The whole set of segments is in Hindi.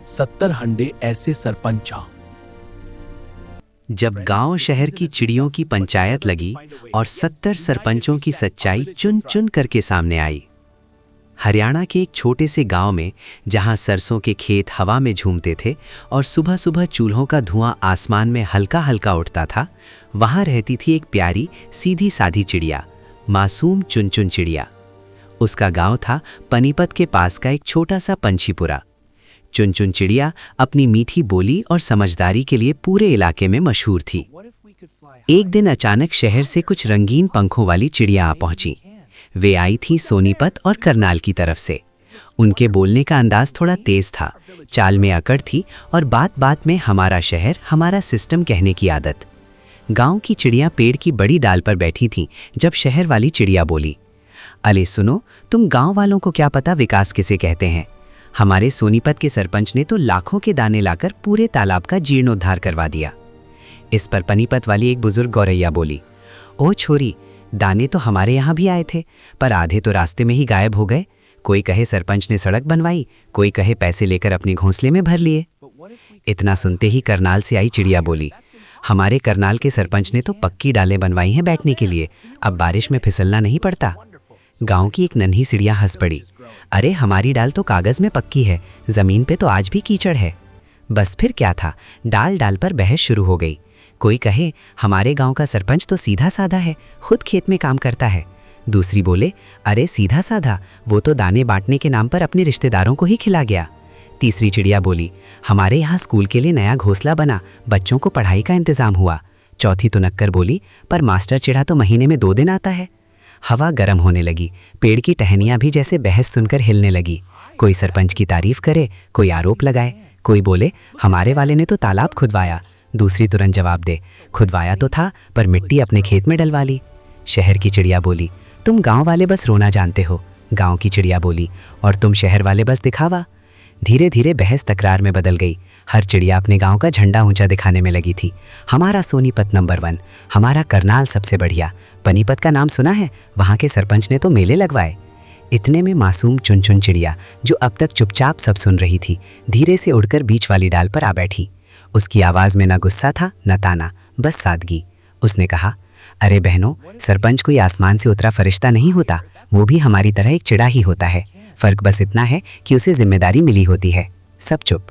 70 हंडे ऐसे सरपंचा। जब गांव शहर की चिड़ियों की पंचायत लगी और 70 सरपंचों की सच्चाई चुन चुन करके सामने आई। हरियाणा के एक छोटे से गांव में, जहां सरसों के खेत हवा में झूमते थे और सुबह सुबह चूल्हों का धुआं आसमान में हल्का हल्का उठता था, वहां रहती थी एक प्यारी सीधी साधी चिड़िया, मासूम चुनचुन चिड़िया। उसका गांव था पनीपत के पास का एक छोटा सा पंछीपुरा। चुनचुन चिड़िया अपनी मीठी बोली और समझदारी के लिए पूरे इलाके में मशहूर थी। एक दिन अचानक शहर से कुछ रंगीन पंखों वाली चिड़िया आ पहुंची। वे आई थी सोनीपत और करनाल की तरफ से। उनके बोलने का अंदाज थोड़ा तेज था, चाल में अकड़ थी और बात बात में हमारा शहर, हमारा सिस्टम कहने की आदत। गांव की चिड़िया पेड़ की बड़ी डाल पर बैठी थी जब शहर वाली चिड़िया बोली, अले सुनो, तुम गांव वालों को क्या पता विकास किसे कहते हैं। हमारे सोनीपत के सरपंच ने तो लाखों के दाने लाकर पूरे तालाब का जीर्णोद्धार करवा दिया। इस पर पनीपत वाली एक बुजुर्ग गौरैया बोली, ओ छोरी, दाने तो हमारे यहाँ भी आए थे, पर आधे तो रास्ते में ही गायब हो गए। कोई कहे सरपंच ने सड़क बनवाई, कोई कहे पैसे लेकर अपने घोंसले में भर लिए। इतना सुनते ही करनाल से आई चिड़िया बोली, हमारे करनाल के सरपंच ने तो पक्की डालें बनवाई हैं बैठने के लिए, अब बारिश में फिसलना नहीं पड़ता। गांव की एक नन्ही चिड़िया हंस पड़ी, अरे हमारी डाल तो कागज में पक्की है, जमीन पे तो आज भी कीचड़ है। बस फिर क्या था, डाल डाल पर बहस शुरू हो गई। कोई कहे हमारे गांव का सरपंच तो सीधा साधा है, खुद खेत में काम करता है। दूसरी बोले, अरे सीधा साधा, वो तो दाने बांटने के नाम पर अपने रिश्तेदारों को ही खिला गया। तीसरी चिड़िया बोली, हमारे यहाँ स्कूल के लिए नया घोंसला बना, बच्चों को पढ़ाई का इंतजाम हुआ। चौथी तुनक्कर बोली, पर मास्टर चिड़ा तो महीने में 2 दिन आता है। हवा गर्म होने लगी, पेड़ की टहनियां भी जैसे बहस सुनकर हिलने लगी। कोई सरपंच की तारीफ करे, कोई आरोप लगाए, कोई बोले हमारे वाले ने तो तालाब खुदवाया। दूसरी तुरंत जवाब दे, खुदवाया तो था पर मिट्टी अपने खेत में डलवा ली। शहर की चिड़िया बोली, तुम गांव वाले बस रोना जानते हो। गांव की चिड़िया बोली, और तुम शहर वाले बस दिखावा। धीरे धीरे बहस तकरार में बदल गई। हर चिड़िया अपने गांव का झंडा ऊंचा दिखाने में लगी थी। हमारा सोनीपत नंबर 1, हमारा करनाल सबसे बढ़िया, पनीपत का नाम सुना है, वहां के सरपंच ने तो मेले लगवाए। इतने में मासूम चुनचुन चिड़िया, जो अब तक चुपचाप सब सुन रही थी, धीरे से उड़कर बीच वाली डाल पर आ बैठी। उसकी आवाज में न गुस्सा था न ताना, बस सादगी। उसने कहा, अरे बहनों, सरपंच कोई आसमान से उतरा फरिश्ता नहीं होता, वो भी हमारी तरह एक चिड़ा ही होता है। फर्क बस इतना है कि उसे जिम्मेदारी मिली होती है। सब चुप।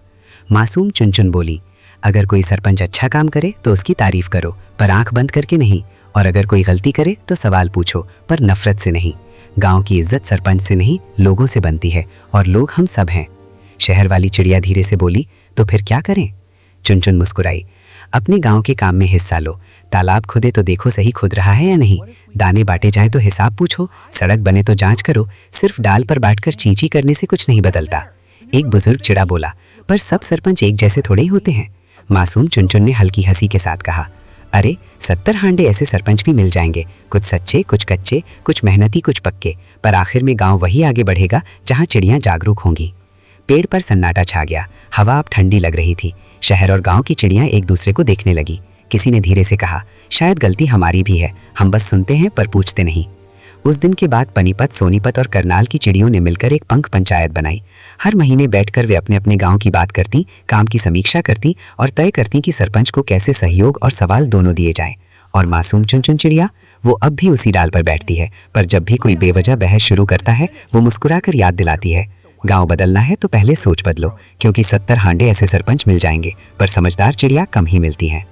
मासूम चुनचुन बोली, अगर कोई सरपंच अच्छा काम करे तो उसकी तारीफ करो, पर आंख बंद करके नहीं, और अगर कोई गलती करे तो सवाल पूछो, पर नफरत से नहीं। गांव की इज्जत सरपंच से नहीं, लोगों से बनती है, और लोग हम सब हैं। शहर वाली चिड़िया धीरे से बोली, तो फिर क्या करें? चुनचुन मुस्कुराई, अपने गांव के काम में हिस्सा लो। तालाब खुदे तो देखो सही खुद रहा है या नहीं, दाने बांटे जाएं तो हिसाब पूछो, सड़क बने तो जांच करो। सिर्फ डाल पर बांटकर चींची करने से कुछ नहीं बदलता। एक बुजुर्ग चिड़ा बोला, पर सब सरपंच एक जैसे थोड़े ही होते हैं। मासूम चुनचुन ने हल्की हंसी के साथ कहा, अरे 70 हांडे ऐसे सरपंच भी मिल जाएंगे, कुछ सच्चे, कुछ कच्चे, कुछ मेहनती, कुछ पक्के, पर आखिर में गाँव वही आगे बढ़ेगा जहाँ चिड़ियाँ जागरूक होंगी। पेड़ पर सन्नाटा छा गया, हवा अब ठंडी लग रही थी। शहर और गांव की चिड़ियां एक दूसरे को देखने लगी। किसी ने धीरे से कहा, शायद गलती हमारी भी है, हम बस सुनते हैं पर पूछते नहीं। उस दिन के बाद पनीपत, सोनीपत और करनाल की चिड़ियों ने मिलकर एक पंख पंचायत बनाई। हर महीने बैठकर वे अपने अपने गांव की बात करती, काम की समीक्षा करती और तय करती कि सरपंच को कैसे सहयोग और सवाल दोनों दिए जाएं। और मासूम चुनचुन चिड़िया, वो अब भी उसी डाल पर बैठती है, पर जब भी कोई बेवजह बहस शुरू करता है, वो मुस्कुराकर याद दिलाती है, गांव बदलना है तो पहले सोच बदलो, क्योंकि 70 हांडे ऐसे सरपंच मिल जाएंगे, पर समझदार चिड़िया कम ही मिलती हैं।